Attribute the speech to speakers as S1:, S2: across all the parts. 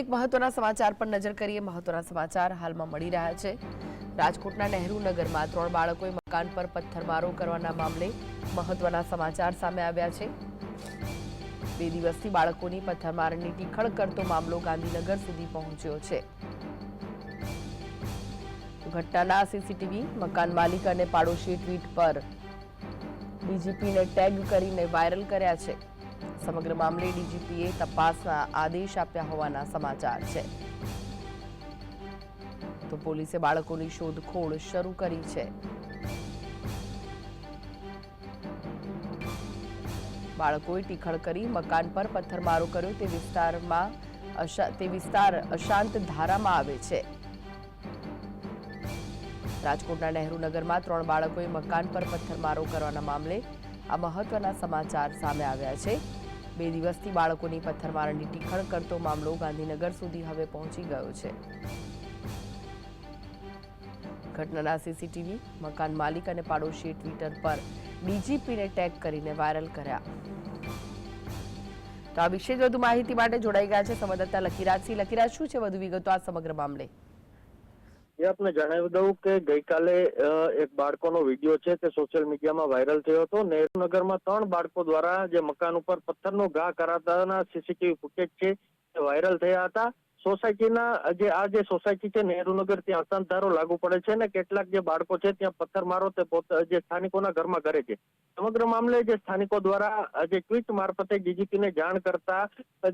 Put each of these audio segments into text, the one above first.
S1: એક મહત્વના સમાચાર પર નજર કરીએ। મહત્વના સમાચાર હાલમાં મળી રહ્યા છે। રાજકોટના નહેરુ નગરમાં 3 બાળકોએ મકાન પર પથ્થરમારો કરવાના મામલે મહત્વના સમાચાર સામે આવ્યા છે। 2 દિવસથી બાળકોની પથ્થરમારાની ટીખળ કરતો મામલો ગાંધીનગર સુધી પહોંચ્યો છે। ઘટનાના સીસીટીવી મકાન માલિક અને પાડોશી ટ્વીટ પર ડીજીપીને ટેગ કરીને વાયરલ કર્યા છે। સમગ્ર મામલે ડીજીપીએ તપાસના આદેશ આપ્યા હોવાના સમાચાર છે। તો પોલીસે બાળકોની શોધખોળ શરૂ કરી છે। બાળકોએ ટીખળ કરી મકાન પર પથ્થરમારો કર્યો તે વિસ્તાર અશાંત ધારામાં આવે છે। રાજકોટના નહેરુ નગરમાં 3 બાળકોએ મકાન પર પથ્થરમારો કરવાના મામલે આ મહત્વના સમાચાર સામે આવ્યા છે। 2 દિવસથી બાળકોની પથ્થરમારાની ટીખળ કરતો મામલો ગાંધીનગર સુધી હવે પહોંચી ગયો છે। ઘટનાના સીસીટીવી મકાન માલિક અને પાડોશીએ ટ્વિટર પર ડીજીપીને ટેગ કરીને વાયરલ કર્યા। તો આ વિશે વધુ માહિતી માટે જોડાઈ ગયા છે સંવાદદાતા લકીરાજસિંહ। લકીરાજ, શું છે વધુ વિગતો આ સમગ્ર મામલે?
S2: આપને જણાવી દઉં કે ગઈકાલે એક બાળકોનો વિડીયો છે તે સોશિયલ મીડિયામાં વાયરલ થયો હતો। નહેરુનગરમાં 3 બાળકો દ્વારા જે મકાન ઉપર પથ્થરનો ઘા કરાતાના સીસીટીવી ફૂટેજ છે તે વાયરલ થયા હતા। સોસાયટીના જે સોસાયટી છે નહેરુનગર, ત્યાં અશાંત ધારો લાગુ પડે છે ને કેટલાક જે બાળકો છે ત્યાં પથ્થરમારો તે જે સ્થાનિકોના ઘરમાં કરે છે। સમગ્ર મામલે જે સ્થાનિકો દ્વારા જે ટ્વીટ મારફતે ડીજીપીને જાણ કરતા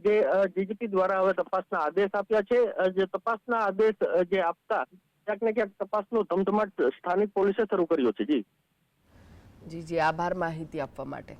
S2: જે ડીજીપી દ્વારા હવે તપાસના આદેશ આપ્યા છે। જે તપાસના આદેશ જે આપતા ક્યાંક ને ક્યાંક તપાસનો ધમધમાટ સ્થાનિક પોલીસે શરૂ કર્યો છે। જી,
S1: આભાર માહિતી આપવા માટે।